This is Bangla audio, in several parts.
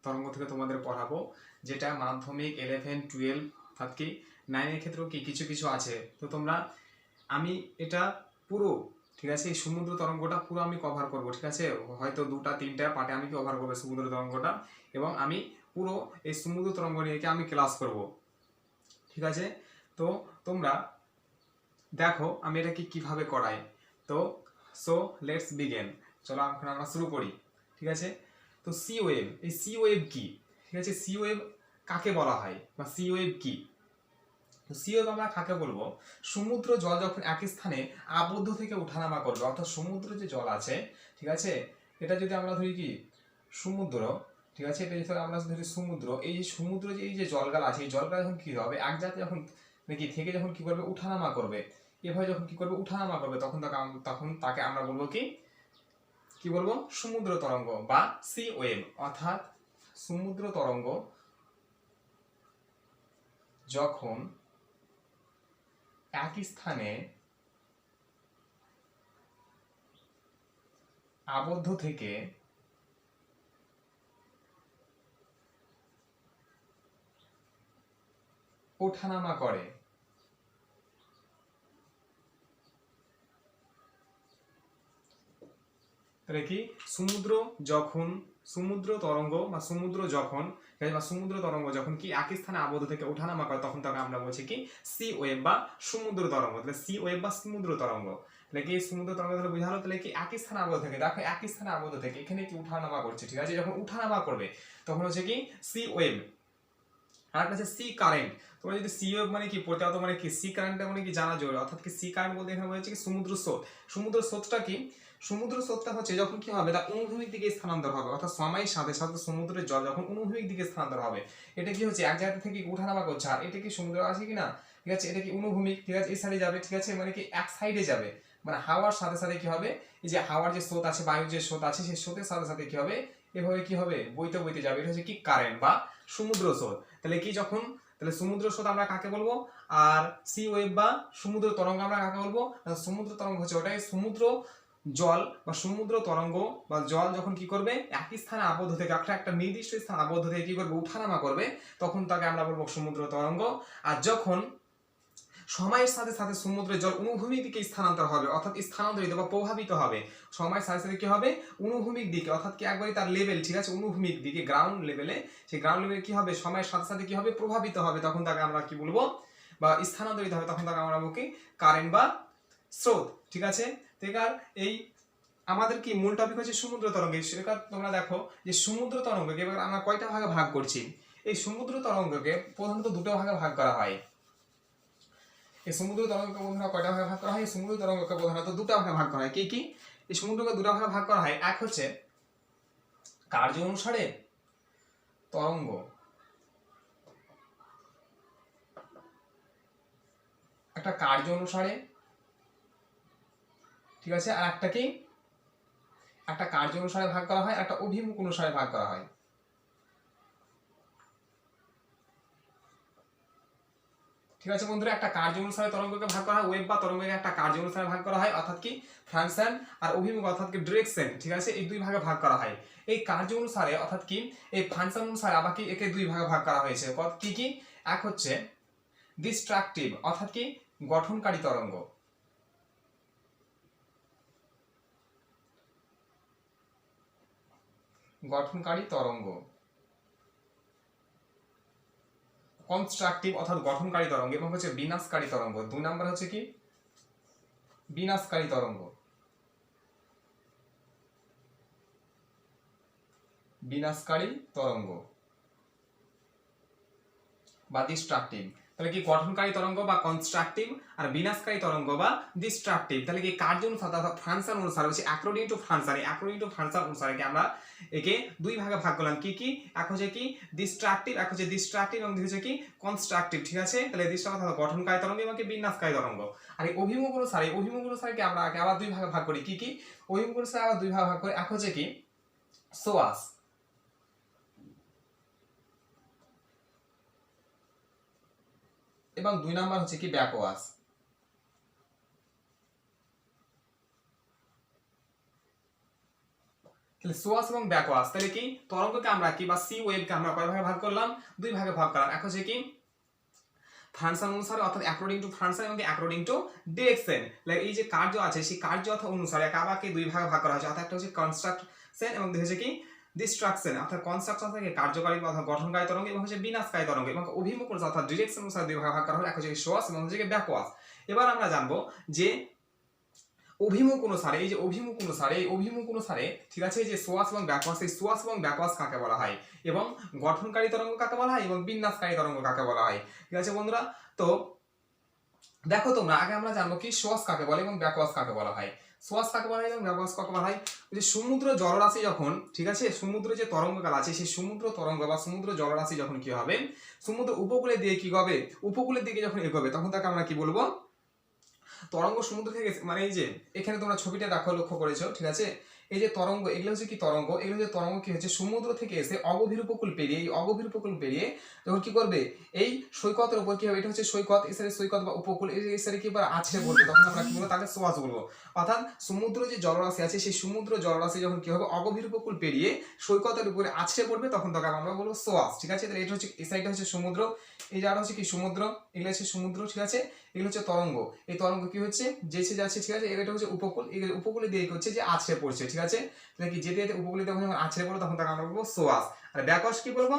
তরঙ্গ থেকে তোমাদের পড়াবো, যেটা মাধ্যমিক 11, 12 অর্থাৎ কি 9 এর ক্ষেত্রেও কি কিছু কিছু আছে। তো তোমরা আমি এটা পুরো ঠিক আছে এই সমুদ্র তরঙ্গটা পুরো আমি কভার করব, ঠিক আছে, হয়তো 2-3টা পার্টে আমি কভার করবো সমুদ্র তরঙ্গটা, এবং আমি পুরো এই সমুদ্র তরঙ্গ নিয়ে আমি ক্লাস করব, ঠিক আছে। তো তোমরা দেখো আমি এটাকে কিভাবে করাই। তো সো লেটস বিগিন, চলো এখন আমরা শুরু করি, ঠিক আছে। তো সি ওয়েভ, এই সি ওয়েভ কি, ঠিক আছে, সি ওয়েভ কাকে বলা হয় বা সি ওয়েভ কি। তো সি ওয়েভ আমরা কাকে বলবো, সমুদ্র জল যখন একই স্থানে আবদ্ধ থেকে ওঠানামা করবে, অর্থাৎ সমুদ্র যে জল আছে, ঠিক আছে, এটা যদি আমরা ধরি কি সমুদ্র, ঠিক আছে, এটা যদি আমরা ধরি সমুদ্র, এই যে সমুদ্র যে এই যে জলগাল আছে, এই জলগাল যখন কি হবে এক জায়গায় যখন নাকি থেকে যখন কি করবে উঠানামা করবে, এভাবে যখন কি করবে উঠানামা করবে, তখন তাকে আমরা বলবো কি কি বলবো সমুদ্র তরঙ্গ বা সি ওয়েভ। অর্থাৎ সমুদ্র তরঙ্গ যখন একই স্থানে আবদ্ধ থেকে ওঠানামা করে, তাহলে কি সমুদ্র তরঙ্গ বা সমুদ্র যখন কি একই স্থানে আবদ্ধ থেকে ওঠানামা করে, তখন তাকে আমরা বলছি কি সি ওয়েভ বা সমুদ্র তরঙ্গ। তাহলে সি ওয়েভ বা সমুদ্র তরঙ্গ, তাহলে কি সমুদ্র তরঙ্গ তাহলে বোঝা হলো, তাহলে কি একই স্থানে আবদ্ধ থেকে, দেখো একই স্থানে আবদ্ধ থেকে এখানে কি উঠানামা করছে, ঠিক আছে, যখন উঠানামা করবে তখন হচ্ছে কি সি ওয়েভ। আর একটা হচ্ছে সি কারেন্ট। তোমরা যদি সি ওয়েভ মানে কি পড়তে হতো, মানে কি সি কারেন্টটা মানে কি জানা জরুরি। অর্থাৎ কি সি কারেন্ট বলতে এখানে বলছে কি সমুদ্র স্রোত। সমুদ্র স্রোতটা কি, সমুদ্র স্রোতটা হচ্ছে যখন কি হবে তা অনুভূমিক দিকে স্থানান্তর হবে, অর্থাৎ সময়ের সাথে সাথে সমুদ্রের জল যখন অনুভূমিক দিকে স্থানান্তর হবে, এটা কি হচ্ছে এক জায়গা থেকে ওঠানামা করছে, আর এটা কি সমুদ্র আছে কিনা, ঠিক আছে, এটা কি অনুভূমিক, ঠিক আছে, এই সাইডে যাবে, ঠিক আছে, মানে কি এক সাইডে যাবে, মানে হাওয়ার সাথে সাথে কি হবে, এই যে হাওয়ার যে স্রোত আছে, বায়ুর যে স্রোত আছে, সেই স্রোতের সাথে সাথে কি হবে, এভাবে কি হবে বইতে বইতে যাবে, এটা হচ্ছে কি কারেন্ট বা সমুদ্র স্রোত। তাহলে কি যখন, তাহলে সমুদ্র স্রোত আমরা কাকে বলবো, আর সি ওয়েভ বা সমুদ্র তরঙ্গ আমরা কাকে বলবো। সমুদ্র তরঙ্গ হচ্ছে ওটাই সমুদ্র জল বা সমুদ্র তরঙ্গ বা জল যখন কি করবে একই স্থানে আবদ্ধ থেকে একটা নির্দিষ্ট স্থান আবদ্ধ থেকে কি করবে উঠানামা করবে, তখন তাকে আমরা বলবো সমুদ্র তরঙ্গ। আর যখন সময়ের সাথে সাথে সমুদ্রের জল অনুভূমিক দিকে স্থানান্তর হবে, অর্থাৎ স্থানান্তরিত বা প্রভাবিত হবে, সময়ের সাথে সাথে কি হবে অনুভূমিক দিকে, অর্থাৎ কি একবারে তার লেভেল, ঠিক আছে, অনুভূমিক দিকে গ্রাউন্ড লেভেলে, সেই গ্রাউন্ড লেভেলে কি হবে সময়ের সাথে সাথে কি হবে প্রভাবিত হবে, তখন তাকে আমরা কি বলবো বা স্থানান্তরিত হবে, তখন তাকে আমরা বলবো কি কারেন্ট বা স্রোত, ঠিক আছে। তেকার এই আমাদের কি মূল টপিক হচ্ছে সমুদ্র তরঙ্গ। সেটা তোমরা দেখো যে সমুদ্র তরঙ্গকে এবার আমরা কয়টা ভাগে ভাগ করছি। এই সমুদ্র তরঙ্গকে প্রধানত দুটো ভাগে ভাগ করা হয়। এই সমুদ্র তরঙ্গকে বন্ধুরা কয়টা ভাগে ভাগ করা হয়, সমুদ্র তরঙ্গকে প্রধানত দুটো ভাগে ভাগ করা হয়। কি কি এই সমুদ্রকে দুটো ভাগে ভাগ করা হয়, এক হচ্ছে কার্য অনুসারে তরঙ্গ, একটা কার্য অনুসারে, ঠিক আছে, আর একটা কি একটা কার্য অনুসারে ভাগ করা হয়, একটা অভিমুখ অনুসারে ভাগ করা হয়, ঠিক আছে বন্ধুরা। একটা কার্য অনুসারে তরঙ্গকে ভাগ করা হয়, ওয়েভ বা তরঙ্গকে একটা কার্য অনুসারে ভাগ করা হয়, অর্থাৎ কি ফাংশন আর অভিমুখ অর্থাৎ কি ডিরেকশন, ঠিক আছে, এই দুই ভাগে ভাগ করা হয়। এই কার্য অনুসারে অর্থাৎ কি এই ফাংশন অনুসারে আবার কি একে দুই ভাগে ভাগ করা হয়েছে। কি কি এক হচ্ছে ডিস্ট্রাকটিভ অর্থাৎ কি গঠনকারী তরঙ্গ, গঠনকারী তরঙ্গ, কনস্ট্রাকটিভ অর্থাৎ গঠনকারী তরঙ্গ, এবং হচ্ছে বিনাশকারী তরঙ্গ। দুই নাম্বার হচ্ছে কি বিনাশকারী তরঙ্গ, বিনাশকারী তরঙ্গ বা ডিস্ট্রাকটিভ। তাহলে কি গঠনকারী তরঙ্গ বা কনস্ট্রাকটিভ, আর বিনাশকারী তরঙ্গ বা ডিস্ট্রাকটিভ। তাহলে কি কার্য অনুসারে অর্থাৎ ফাংশন অনুসারে হচ্ছে according to function, according to function অনুসারে কি আমরা একে দুই ভাগে ভাগ করলাম। কি কি এক হচ্ছে কি ডিস্ট্রাকটিভ, এক হচ্ছে ডিস্ট্রাকটিভ এবং দুই হচ্ছে কি কনস্ট্রাকটিভ, ঠিক আছে। তাহলে ডিস্ট্রাকটিভ অর্থাৎ গঠনকারী তরঙ্গ এবং কি বিনাশকারী তরঙ্গ। আর এই অভিমুখ অনুসারে কি আমরা আবার দুই ভাগে ভাগ করি। কি কি অভিমুখ অনুসারে আবার দুই ভাগে ভাগ করি, এক হচ্ছে কি সোয়াস এবং দুই নাম্বার হচ্ছে কি ব্যাকওয়াশ। তাহলে সোয়াস এবং ব্যাকওয়াস, তাহলে কি তরঙ্গকে আমরা কি বা সি ওয়েভকে আমরা কয় ভাগে ভাগ করলাম, দুই ভাগে ভাগ করলাম। এখন হচ্ছে কি ফাংশন অনুসারে অর্থাৎ অ্যাকর্ডিং টু ফাংশন এবং অ্যাকর্ডিং টু ডিরেকশন, এই যে কার্য আছে সেই কার্য অনুসারে আবারকে দুই ভাগে ভাগ করা হয়েছে, অর্থাৎ একটা হচ্ছে কনস্ট্রাকশন এবং হচ্ছে কি ডিস্ট্রাকশন, অর্থাৎ কনস্ট্রাকশন থেকে কার্যকারী অর্থাৎ গঠনকারী তরঙ্গ এবং হচ্ছে বিনাশকারী তরঙ্গ, এবং অভিমুখ অনুসারে অর্থাৎ ডিরেকশন অনুসারে দুই ভাগে ভাগ করা হলো, এক হচ্ছে সোয়াস এবং হচ্ছে ব্যাকওয়াস। এবার আমরা জানবো যে অভিমুখ অনুসারে, এই যে অভিমুখ অনুসারে, এই অভিমুখ অনুসারে ঠিক আছে, যে সোয়াস এবং ব্যাকওয়াস, এই সোয়াস এবং ব্যাকওয়াস কাকে বলা হয়, এবং গঠনকারী তরঙ্গ কাকে বলা হয় এবং বিন্যাসকারী তরঙ্গ কাকে বলা হয়। ঠিক আছে বন্ধুরা, তো দেখো তোমরা আগে আমরা জানবো কি সোয়াস কাকে বলে এবং ব্যাকওয়াস কাকে বলা হয়। সোয়াস কাকে বলা হয় এবং ব্যাকওয়াস কাকে বলা হয়, যে সমুদ্র জলরাশি যখন ঠিক আছে, সমুদ্রে যে তরঙ্গকাল আছে সেই সমুদ্র তরঙ্গ বা সমুদ্র জলরাশি যখন কি হবে সমুদ্র উপকূলে দিয়ে কি হবে, উপকূলের দিকে যখন এগোবে তখন তাকে আমরা কি বলবো, তরঙ্গ সমুদ্র থেকে মানে এই যে এখানে তোমরা ছবিটা দেখো, লক্ষ্য করেছো ঠিক আছে, এই যে তরঙ্গ এগুলো হচ্ছে কি তরঙ্গ, এগুলো হচ্ছে তরঙ্গ কি হচ্ছে সমুদ্র থেকে এসে অগভীর উপকূল পেরিয়ে, এই অগভীর উপকূল পেরিয়ে যখন কি করবে এই সৈকতের উপর কি হবে, এটা হচ্ছে সৈকত, এসে সৈকত বা উপকূল এসে কি আছড়ে পড়বে, তখন আমরা কি বলবো তাকে সোয়াস বলবো। অর্থাৎ সমুদ্র যে জলরাশি আছে সেই সমুদ্র জলরাশি যখন কি হবে অগভীর উপকূল পেরিয়ে সৈকতের উপরে আছড়ে পড়বে তখন তাকে আমরা বলবো সোয়াস। ঠিক আছে, তাহলে এটা হচ্ছে এই সাইডটা হচ্ছে সমুদ্র, এই জায়গাটা হচ্ছে কি সমুদ্র, এগুলো হচ্ছে সমুদ্র। ঠিক আছে, এগুলো হচ্ছে তরঙ্গ, এই তরঙ্গ কি হচ্ছে যেছে যাচ্ছে ঠিক আছে, এটা হচ্ছে উপকূল, এই উপকূলে দিয়ে কি হচ্ছে যে আছড়ে পড়ছে। ঠিক আছে, তাহলে কি যেতে যেতে উপকূলে যখন আছড়ে পড়লো তখন তাকে আমরা বলবো সোয়াস। আর ব্যাকওয়াস কি বলবো,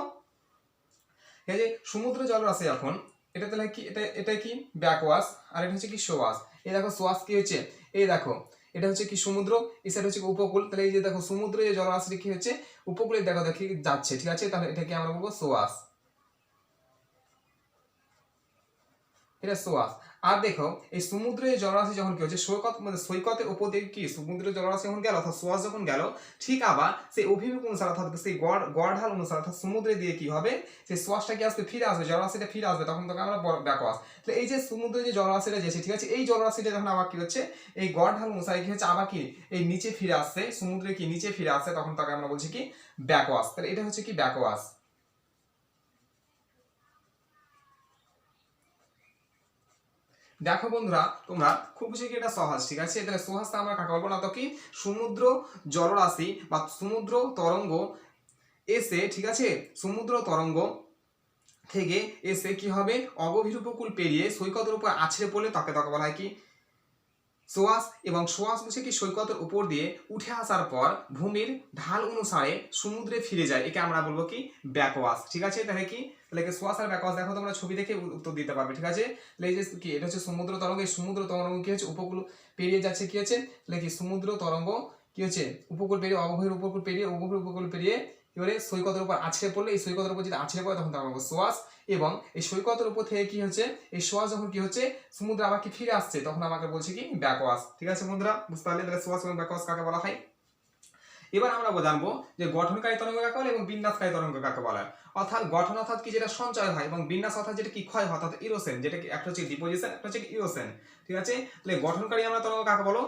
এই যে সমুদ্র জলরাশি এখন এটা তাহলে কি এটা কি ব্যাকওয়াস, আর এটা হচ্ছে কি সোয়াস। এই দেখো সোয়াস কি হচ্ছে, এই দেখো এটা হচ্ছে কি সমুদ্র, এই সাইড হচ্ছে উপকূল, তাহলে এই যে দেখো সমুদ্র যে জলরাশি কি হচ্ছে উপকূলে দেখো দেখি যাচ্ছে। ঠিক আছে, তাহলে এটাকে আমরা বলবো সোয়াস, এটা সোয়াস। আর দেখো এই সমুদ্রের জলরাশি যখন কি হচ্ছে সৈকত মানে সৈকতের উপর দিয়ে কি সমুদ্রের জলরাশি যখন গেল অর্থাৎ সোয়াস যখন গেল, ঠিক আবার সেই অভিমুখ অনুসারে অর্থাৎ সেই গড় ঢাল অনুসারে অর্থাৎ সমুদ্রে দিয়ে কি হবে সেই সোয়াসটা কি আসবে ফিরে আসবে, জলরাশিটা ফিরে আসবে, তখন তোকে আমরা ব্যাকওয়াস। তাহলে এই যে সমুদ্রে যে জলরাশিটা যেছে ঠিক আছে, এই জলরাশিটা যখন আবার কি হচ্ছে এই গড় ঢাল অনুসারে কি হচ্ছে আবার কি এই নিচে ফিরে আসছে, সমুদ্রে কি নিচে ফিরে আসছে, তখন তাকে আমরা বলছি কি ব্যাকওয়াস। তাহলে এটা হচ্ছে কি ব্যাকওয়াস। দেখো বন্ধুরা তোমরা খুব বেশি কি এটা সহজ। ঠিক আছে, তাহলে সহজটা আমরা কাকে বলবো না তো কি সমুদ্র জলরাশি বা সমুদ্র তরঙ্গ এসে ঠিক আছে, সমুদ্র তরঙ্গ থেকে এসে কি হবে অগভীর উপকূল পেরিয়ে সৈকতের উপর আছড়ে পড়লে তাকে বলা হয় কি সোয়াস, এবং সোয়াস হচ্ছে কি সৈকতের উপর দিয়ে উঠে আসার পর ভূমির ঢাল অনুসারে সমুদ্রে ফিরে যায়, একে আমরা বলবো কি ব্যাকওয়াস। ঠিক আছে, তাহলে কি তাহলে সোয়াস আর ব্যাকওয়াস দেখো তোমরা ছবি দেখে উত্তর দিতে পারবে। ঠিক আছে, তাহলে এই যে কি এটা হচ্ছে সমুদ্র তরঙ্গ, এই সমুদ্র তরঙ্গ কি হচ্ছে উপকূল পেরিয়ে যাচ্ছে, কি হচ্ছে তাহলে কি সমুদ্র তরঙ্গ কি হচ্ছে উপকূল পেরিয়ে অগভীর উপকূল পেরিয়ে এবারে সৈকতের উপর আছড়ে পড়লে, এই সৈকতের উপর যদি আছড়ে পড়ে তখন তার সোয়াস, এবং এই সৈকতের উপর থেকে কি হচ্ছে এই সোয়াস যখন কি হচ্ছে সমুদ্রে আবার কি ফিরে আসছে তখন আমাকে বলছে কি ব্যাকওয়াস। ঠিক আছে বন্ধুরা, বুঝতে পারলে তাহলে সোয়াস এবং ব্যাকওয়াস কাকে বলা হয়। এবার আমরা জানবো যে গঠনকারী তরঙ্গ কাকে বলে এবং বিন্যাসকারী তরঙ্গ কাকে বলা হয়। অর্থাৎ গঠন অর্থাৎ কি যেটা সঞ্চয় হয়, এবং বিন্যাস অর্থাৎ যেটা কি ক্ষয় হয়, অর্থাৎ ইরোশন, যেটা কি একটা হচ্ছে ডিপোজিশন একটা হচ্ছে ইরোশন। ঠিক আছে, তাহলে গঠনকারী আমরা তরঙ্গ কাকে বলো,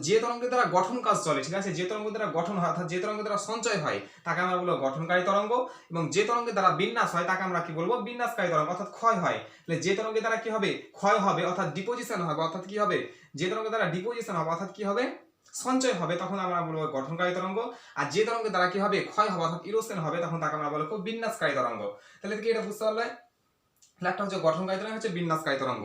যে তরঙ্গের দ্বারা গঠন কাজ চলে। ঠিক আছে, যে তরঙ্গের দ্বারা গঠন হয় অর্থাৎ যে তরঙ্গের দ্বারা সঞ্চয় হয় তাকে আমরা বলবো গঠনকারী তরঙ্গ, এবং যে তরঙ্গের দ্বারা বিন্যাস হয় তাকে আমরা কি বলবো বিন্যাসকারী তরঙ্গ, অর্থাৎ ক্ষয় হয়। তাহলে যে তরঙ্গের দ্বারা কি হবে ক্ষয় হবে অর্থাৎ ডিপোজিশন হবে, অর্থাৎ কি হবে যে তরঙ্গের দ্বারা ডিপোজিশন হবে অর্থাৎ কি হবে সঞ্চয় হবে, তখন আমরা বলবো গঠনকারী তরঙ্গ। আর যে তরঙ্গের দ্বারা কি হবে ক্ষয় হবে অর্থাৎ ইরোশন হবে, তখন তাকে আমরা বলবো বিন্যাসকারী তরঙ্গ। তাহলে কি এটা বুঝতে পারলে, একটা হচ্ছে গঠনকারী তরঙ্গ হচ্ছে বিন্যাসকারী তরঙ্গ।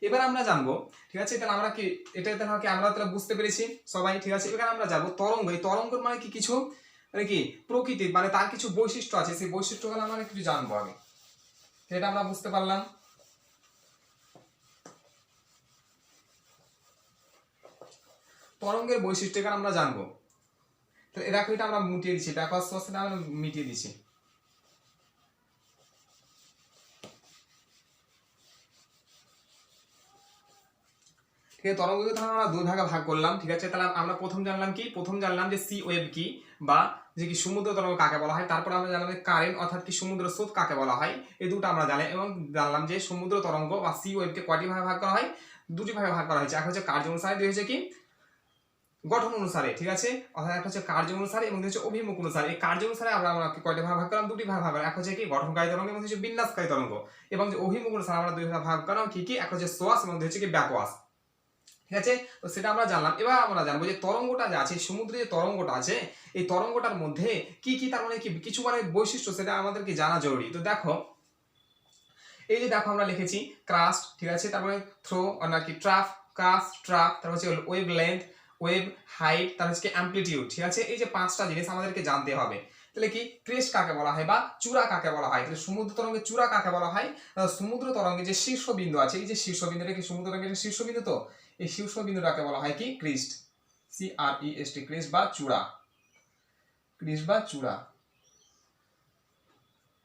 এবার আমরা জানবো ঠিক আছে, তাহলে আমরা কি এটা তাহলে কি আমরা তাহলে বুঝতে পেরেছি সবাই। ঠিক আছে, এবার আমরা যাবো তরঙ্গ, এই তরঙ্গ মানে কি কিছু মানে কি প্রকৃতি মানে তার কিছু বৈশিষ্ট্য আছে, সেই বৈশিষ্ট্যগুলো আমরা কিছু জানবো আগে, এটা আমরা বুঝতে পারলাম। তরঙ্গের বৈশিষ্ট্য আমরা জানবো, তো দেখো এটা আমরা মিটিয়ে দিচ্ছি, ব্যাকওয়াস সোয়াসটা আমরা মিটিয়ে দিচ্ছি। ঠিক আছে, তরঙ্গকে তাহলে আমরা দুই ভাগে ভাগ করলাম। ঠিক আছে, তাহলে আমরা প্রথম জানলাম কি, প্রথম জানলাম যে সি ওয়েভ কি বা যে কি সমুদ্র তরঙ্গ কাকে বলা হয়, তারপর আমরা জানলাম যে কারেন্ট অর্থাৎ কি সমুদ্র স্রোত কাকে বলা হয়, এই দুটো আমরা জানলাম, এবং জানলাম যে সমুদ্র তরঙ্গ বা সি ওয়েভকে কয়টি ভাগে ভাগ করা হয়, দুটি ভাগে ভাগ করা হয়েছে, এক হচ্ছে কার্য অনুসারে, দুই হচ্ছে কি গঠন অনুসারে। ঠিক আছে, অর্থাৎ একটা হচ্ছে কার্য অনুসারে এবং হচ্ছে অভিমুখ অনুসারে। এই কার্য অনুসারে আমরা কয়টা ভাগ করলাম, দুটি ভাগ করলাম, এক হচ্ছে কি গঠনকারী তরঙ্গ এবং হচ্ছে বিন্যাসকারী তরঙ্গ, এবং যে অভিমুখ অনুসারে আমরা দুই ভাগ করলাম কি কি, এক হচ্ছে সোয়াস এবং হচ্ছে কি ব্যাকওয়াস। ঠিক আছে, তো সেটা আমরা জানলাম। এবার আমরা জানবো যে তরঙ্গটা যে আছে, সমুদ্রে যে তরঙ্গটা আছে, এই তরঙ্গটার মধ্যে কি কি তার মানে কি কিছু মানে বৈশিষ্ট্য সেটা আমাদেরকে জানা জরুরি। তো দেখো, এই যে দেখো আমরা লিখেছি ক্রাস্ট, ঠিক আছে, তারপরে থ্রো নাকি ট্রাফ, কাস্ট, ট্রাফ, তারপর হচ্ছে ওয়েভ লেন্থ, ওয়েভ হাইট, তারপর হচ্ছে অ্যামপ্লিটিউড। ঠিক আছে, এই যে পাঁচটা জিনিস আমাদেরকে জানতে হবে। তাহলে কি ক্রেস্ট কাকে বলা হয় বা চূড়া কাকে বলা হয়? তাহলে সমুদ্র তরঙ্গের চূড়া কাকে বলা হয়? সমুদ্র তরঙ্গে যে শীর্ষবিন্দু আছে, এই যে শীর্ষবিন্দুটা কি সমুদ্র তরঙ্গের শীর্ষবিন্দু, তো এই শীর্ষবিন্দুটাকে বলা হয় কি ক্রিস্ট, CREST, ক্রিস্ট বা চূড়া, ক্রিস্ট বা চূড়া।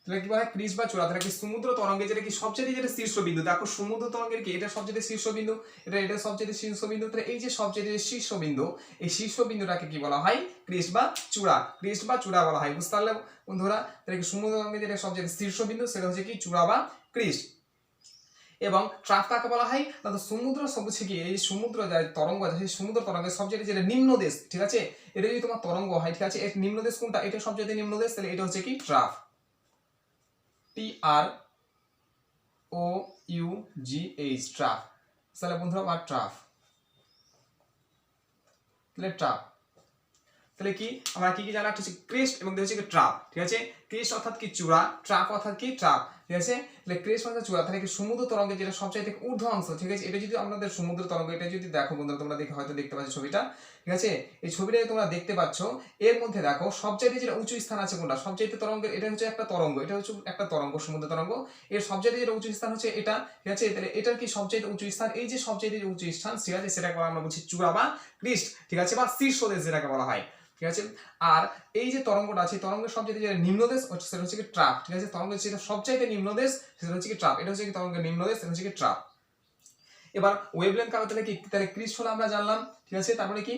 তাহলে কি বলা হয় ক্রিস্ট বা চূড়া। তাহলে কি সমুদ্র তরঙ্গে যেটা কি সবচেয়ে যেটা শীর্ষবিন্দু, দেখো সমুদ্র তরঙ্গের কি এটা সবচেয়ে শীর্ষবিন্দু, এটা সবচেয়ে শীর্ষবিন্দু। তাহলে এই যে সবচেয়ে শীর্ষবিন্দু, এই শীর্ষবিন্দুটাকে কি বলা হয়? ক্রিস্ট বা চূড়া, ক্রিস্ট বা চূড়া বলা হয়। বুঝতে পারলে বন্ধুরা? তাহলে কি সমুদ্র তরঙ্গে যেটা সবচেয়ে শীর্ষবিন্দু সেটা হচ্ছে কি চূড়া বা ক্রিস্ট। এবং ট্রাফ কাকে বলা হয়? না, তো সমুদ্র হচ্ছে কি এই সমুদ্র যায় তরঙ্গ আছে, সেই সমুদ্র তরঙ্গের সবচেয়ে যেটা নিম্ন দেশ, ঠিক আছে, এটা যদি তোমার তরঙ্গ হয়, ঠিক আছে, এর নিম্ন দেশ কোনটা? এটা সবচেয়ে নিম্ন দেশ, তাহলে এটা হচ্ছে কি ট্রাফ, TROUGH, ট্রাফ। তাহলে বন্ধুরা বা ট্রাফ, তাহলে ট্রাফ। তাহলে কি আমরা কি কি জানা? একটা হচ্ছে ক্রেস্ট এবং হচ্ছে কি ট্রাপ। ঠিক আছে, ক্রেস্ট অর্থাৎ কি চূড়া, ট্রাপ অর্থাৎ কি ট্রাপ। ঠিক আছে, তাহলে ক্রেস্ট অর্থাৎ চূড়া। তাহলে কি সমুদ্র তরঙ্গের যেটা সবচেয়ে ঊর্ধ্ব অংশ, ঠিক আছে, এটা যদি আমাদের সমুদ্র তরঙ্গ, এটা যদি দেখো বন্ধুরা, তোমরা দেখে হয়তো দেখতে পাচ্ছ ছবিটা, ঠিক আছে, এই ছবিটা তোমরা দেখতে পাচ্ছ, এর মধ্যে দেখো সবচাইতে যেটা উঁচু স্থান আছে কোনটা? সবচাইতে তরঙ্গের, এটা হচ্ছে একটা তরঙ্গ, এটা হচ্ছে একটা তরঙ্গ, সমুদ্র তরঙ্গ। এর সবচাইতে যেটা উঁচু স্থান হচ্ছে এটা, ঠিক আছে, তাহলে এটার কি সবচাইতে উঁচু স্থান? এই যে সবচাইতে উঁচু স্থান, ঠিক আছে, সেটাকে আমরা বলছি চূড়া বা ক্রিস্ট, ঠিক আছে, বা শীর্ষদেশ যেটাকে বলা হয়। ঠিক আছে, আর এই যে তরঙ্গটা আছে, তরঙ্গের সবচেয়ে যেটা নিম্নদেশ সেটা হচ্ছে কি ট্রাপ। ঠিক আছে, তরঙ্গের যেটা সবচাইতে নিম্নদেশ সেটা হচ্ছে কি ট্রাপ, এটা হচ্ছে কি তরঙ্গের নিম্নদেশ, এটা হচ্ছে কি ট্রাপ। এবার ওয়েভলেন্থ কাকে, তাহলে কি, তাহলে ক্রিস্ট হলো আমরা জানলাম, ঠিক আছে, তারপরে কি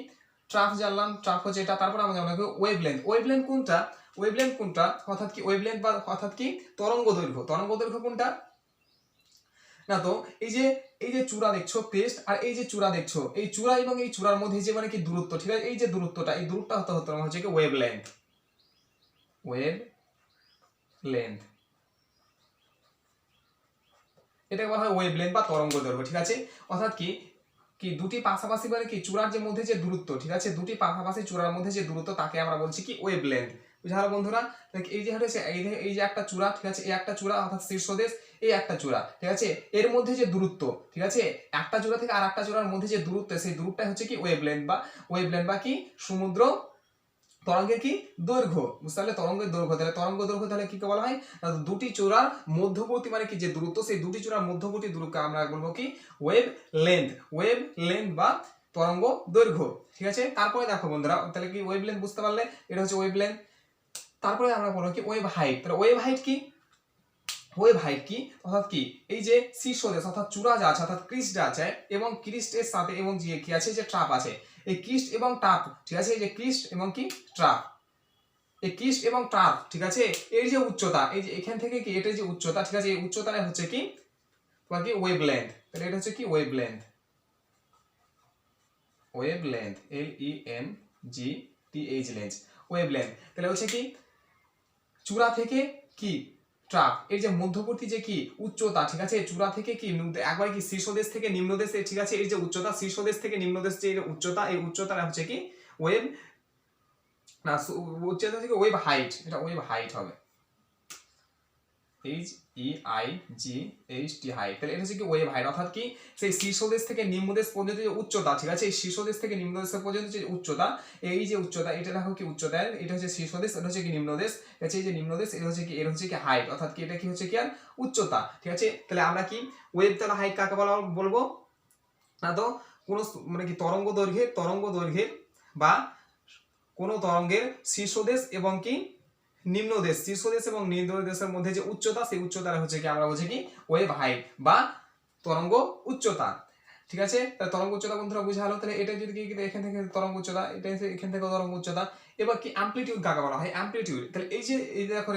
ট্রাফ জানলাম, ট্রাফ হচ্ছে এটা, তারপরে আমরা জানলাম ওয়েভলেন্থ। ওয়েভলেন্থ কোনটা? ওয়েভলেন্থ কোনটা অর্থাৎ কি ওয়েভলেন্থ বা অর্থাৎ কি তরঙ্গ দৈর্ঘ্য, তরঙ্গ দৈর্ঘ্য কোনটা? না, তো এই যে চূড়া দেখছো ক্রেস্ট, আর এই যে চূড়া দেখছো, এই চূড়া এবং এই চূড়ার মধ্যে যে মানে কি দূরত্ব, ঠিক আছে, এই যে দূরত্বটা, এই দূরত্বটা হচ্ছে কি ওয়েভলেন্থ, ওয়েভলেন্থ, এটাকে বলা হয় ওয়েভলেন্থ বা তরঙ্গ দৈর্ঘ্য। ঠিক আছে, অর্থাৎ কি কি দুটি পাশাপাশি মানে কি চূড়ার যে মধ্যে যে দূরত্ব, ঠিক আছে, দুটি পাশাপাশি চূড়ার মধ্যে যে দূরত্ব, তাকে আমরা বলছি কি ওয়েভলেন্থ। বুঝা গেল বন্ধুরা? এই যে হচ্ছে এই যে একটা চূড়া, ঠিক আছে, এই একটা চূড়া অর্থাৎ শীর্ষদেশ, এই একটা চূড়া, ঠিক আছে, এর মধ্যে যে দূরত্ব, ঠিক আছে, একটা চূড়া থেকে আর একটা চূড়ার মধ্যে যে দূরত্ব, সেই দূরত্বটা হচ্ছে কি ওয়েভলেন্থ বা কি সমুদ্র তরঙ্গের কি দৈর্ঘ্য। বুঝতে পারলে? তরঙ্গের দৈর্ঘ্য। তাহলে তরঙ্গ দৈর্ঘ্য তাহলে কি বলা হয়? দুটি চূড়ার মধ্যবর্তী মানে কি যে দূরত্ব, সেই দুটি চূড়ার মধ্যবর্তী দূরত্বকে আমরা বলবো কি ওয়েভ লেন্থ বা তরঙ্গ দৈর্ঘ্য। ঠিক আছে, তারপরে দেখো বন্ধুরা, তাহলে কি ওয়েভ লেন্থ বুঝতে পারলে, এটা হচ্ছে ওয়েভ লেন্থ। তারপরে আমরা বলবো কি ওয়েভ হাইট। তাহলে ওয়েভ হাইট কি? ওয়েভ হাইট কি অর্থাৎ কি এই যে শীর্ষদেশ অর্থাৎ চূড়া যা আছে অর্থাৎ ক্রিস্ট যা আছে এবং ক্রিস্টের সাথে এবং যে কি আছে যে ট্রাপ আছে, এই ক্রিস্ট এবং ট্রাপ, ঠিক আছে, এই যে ক্রিস্ট এবং কি ট্রাপ, এই ক্রিস্ট এবং ট্রাপ, ঠিক আছে, এর যে উচ্চতা, এই যে এখান থেকে কি এটা যে উচ্চতা, ঠিক আছে, এই উচ্চতাটা হচ্ছে কি তোমার কি ওয়েভ লেন্থ। তাহলে এটা হচ্ছে কি wave length, LENGTH length, wave length. তাহলে হচ্ছে কি চূড়া থেকে কি ট্রাপ, এই যে মধ্যবর্তী যে কি উচ্চতা, ঠিক আছে, চূড়া থেকে কি একবার কি শীর্ষদেশ থেকে নিম্নদেশে, ঠিক আছে, এই যে উচ্চতা, শীর্ষদেশ থেকে নিম্নদেশ যে উচ্চতা, এই উচ্চতাটা হচ্ছে কি ওয়েভ না উচ্চতা থেকে ওয়েভ হাইট, এটা ওয়েভ হাইট হবে, HEIGHT হাইট। তাহলে এটা হচ্ছে কি ওয়েভ হাইট, অর্থাৎ কি সেই শীর্ষদেশ থেকে নিম্নদেশ পর্যন্ত যে উচ্চতা, ঠিক আছে, এই শীর্ষদেশ থেকে নিম্নদেশ পর্যন্ত যে উচ্চতা, এই যে উচ্চতা, এটা দেখো কি উচ্চতা, এটা হচ্ছে শীর্ষদেশ, এটা হচ্ছে কি নিম্নদেশ, এই যে নিম্নদেশ, এটা হচ্ছে কি এর হচ্ছে কি হাইট, অর্থাৎ কি এটা কি হচ্ছে কি আর উচ্চতা। ঠিক আছে, তাহলে আমরা কি ওয়েভ তাহলে হাইট কাকে বলবো? না, তো কোন মানে কি তরঙ্গ দৈর্ঘ্যের বা কোন তরঙ্গের শীর্ষদেশ এবং কি নিম্নদেশ, শীর্ষদেশ এবং নিম্নদেশের মধ্যে যে উচ্চতা, সেই উচ্চতাটা হচ্ছে কি আমরা বলছি কি ওয়েভ হাইট বা তরঙ্গ উচ্চতা। ঠিক আছে, তাহলে তরঙ্গ উচ্চতা বন্ধুরা বুঝা হলো। তাহলে এটা যদি কি এখান থেকে তরঙ্গ উচ্চতা, এটা এখান থেকে তরঙ্গ উচ্চতা। এবার কি অ্যামপ্লিটিউড কাকে বলা হয়? অ্যামপ্লিটিউড, তাহলে এই যে দেখো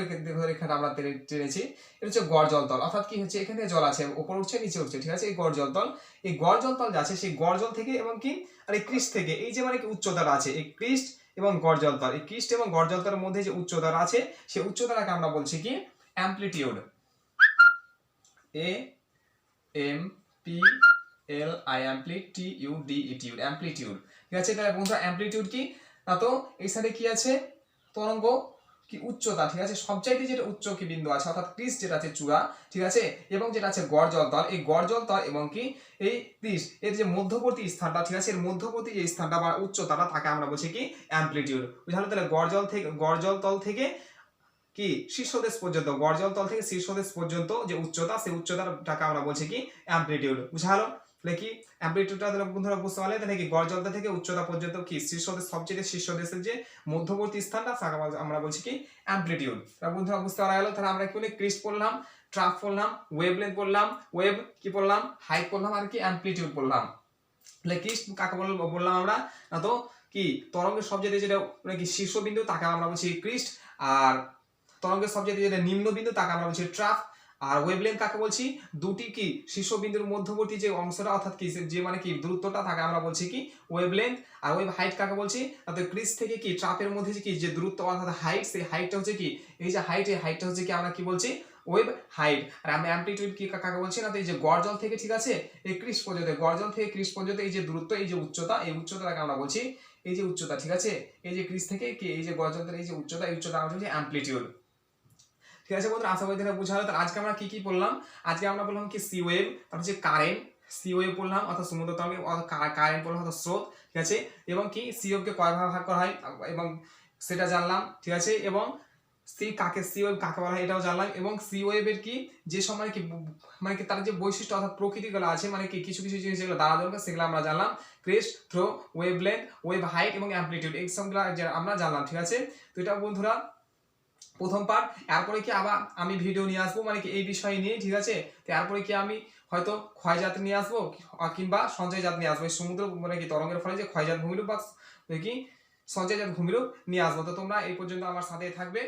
এখানে আমরা টেনেছি, এটা হচ্ছে গড় জলতল, অর্থাৎ কি হচ্ছে এখান থেকে জল আছে উপর উঠছে নিচে উঠছে, ঠিক আছে, এই গড় জলতল, এই গড় জলতল যে আছে সেই গড় জল থেকে এবং কি আর এই ক্রিস্ট থেকে এই যে মানে কি উচ্চতাটা আছে, এই ক্রিস্ট এবং গড় জলতল, এই ক্রিস্ট এবং গড় জলতলের মধ্যে যে উচ্চতাটা আছে সেই উচ্চতাটাকে আমরা বলছি কি অ্যামপ্লিটিউড, এল আই টিউড অ্যামপ্লিটিউড। ঠিক আছে, তাহলে বন্ধুরা অ্যামপ্লিটিউড কি না, তো এই সাইডে কি আছে তরঙ্গ কি উচ্চতা, ঠিক আছে, সবচাইতে যেটা উচ্চ কি বিন্দু আছে অর্থাৎ ক্রিস যেটা আছে চূড়া, ঠিক আছে, এবং যেটা আছে গড় জল তল, এই গড় জল তল এবং কি এই ক্রিস এর যে মধ্যবর্তী স্থানটা, ঠিক আছে, এর মধ্যবর্তী যে স্থানটা বা উচ্চতাটা তাকে আমরা বলছি কি অ্যামপ্লিটিউড। বুঝালো, তাহলে গড় জল তল থেকে কি শীর্ষদেশ পর্যন্ত, গড় জল তল থেকে শীর্ষদেশ পর্যন্ত যে উচ্চতা, সেই উচ্চতাটাকে আমরা বলছি কি অ্যামপ্লিটিউড। বুঝালো, তাহলে কি অ্যামপ্লিটিউডটা বন্ধুরা বুঝতে পারলে, তাহলে কি গড় জলতা থেকে উচ্চতা পর্যন্ত কি শীর্ষদেশ, সবচেয়ে শীর্ষদেশের যে মধ্যবর্তী স্থানটা তাকে আমরা বলছি কি অ্যামপ্লিটিউড। তাহলে বন্ধুরা বুঝতে পারা গেল। তাহলে আমরা কি বলি, ক্রিস্ট পড়লাম, ট্রাফ পড়লাম, ওয়েভলেন্থ পড়লাম, ওয়েভ কি পড়লাম, হাইট পড়লাম, আর কি অ্যামপ্লিটিউড পড়লাম। তাহলে ক্রিস্ট কাকে বললাম আমরা না, তো কি তরঙ্গের সবচেয়ে যেটা কি শীর্ষবিন্দু তাকে আমরা বলছি ক্রিস্ট, আর তরঙ্গের সবচেয়ে যেটা নিম্ন বিন্দু তাকে আমরা বলছি ট্রাফ, আর ওয়েভলেন্থ কাকে বলছি, দুটি কি শীর্ষবিন্দুর মধ্যবর্তী যে অংশটা অর্থাৎ কি যে মানে কি দূরত্বটা তাকে আমরা বলছি কি ওয়েভলেন্থ। আর ওয়েভ হাইট কাকে বলছি, অর্থাৎ ক্রিস থেকে কি ট্রাফের মধ্যে যে কি যে দূরত্ব অর্থাৎ হাইট, সেই হাইটটা হচ্ছে কি এই যে হাইট, এই হাইটটা হচ্ছে কি আমরা কি বলছি ওয়েভ হাইট। আর আমি অ্যামপ্লিটিউড কি কাকে বলছি না, তো এই যে গড় জল থেকে, ঠিক আছে, এই ক্রিস পর্যন্ত, গড় জল থেকে ক্রিস পর্যন্ত এই যে দূরত্ব, এই যে উচ্চতা, এই উচ্চতাটাকে আমরা বলছি এই যে উচ্চতা, ঠিক আছে, এই যে ক্রিস থেকে কি এই যে গড় জল এই যে উচ্চতা, এই উচ্চতা আমরা বলছি অ্যামপ্লিটিউড। ঠিক আছে বন্ধুরা, আশা করি এটা বুঝা হলো। আজকে আমরা কি কি পড়লাম, আজকে আমরা বললাম কি সি ওয়েভ, তারপর হচ্ছে কারেন্ট, সি ওয়েভ পড়লাম অর্থাৎ সমুদ্র তরঙ্গ, কারেন্ট পড়লাম অর্থাৎ স্রোত, ঠিক আছে, এবং কি সি ওয়েভকে কয় ভাগে ভাগ করা হয় এবং সেটা জানলাম, ঠিক আছে, এবং সি ওয়েভ কাকে বলা হয় এটাও জানলাম, এবং সি ওয়েভের কি যে সময় কি মানে কি তার যে বৈশিষ্ট্য অর্থাৎ প্রকৃতিগুলো আছে, মানে কি কিছু কিছু জিনিস যেগুলো দ্বারা দরকার সেগুলো আমরা জানলাম, crest, trough, wavelength, wave height এবং অ্যামপ্লিটিউড, এই সবগুলো আমরা জানলাম। ঠিক আছে, তো এটা বন্ধুরা প্রথম পার্ট। এরপরে কি আবার আমি ভিডিও নিয়ে আসবো মানে কি এই বিষয় নিয়ে, ঠিক আছে, তো এরপরে কি আমি হয়তো ক্ষয়জাত নিয়ে আসবো কিংবা সঞ্চয়জাত নিয়ে আসবো, সমুদ্র মানে কি তরঙ্গের ফলে যে ক্ষয়জাত ভূমিরূপ বা কি সঞ্চয়জাত ভূমিরূপ নিয়ে আসবো। তো তোমরা এই পর্যন্ত আমার সাথে থাকবে।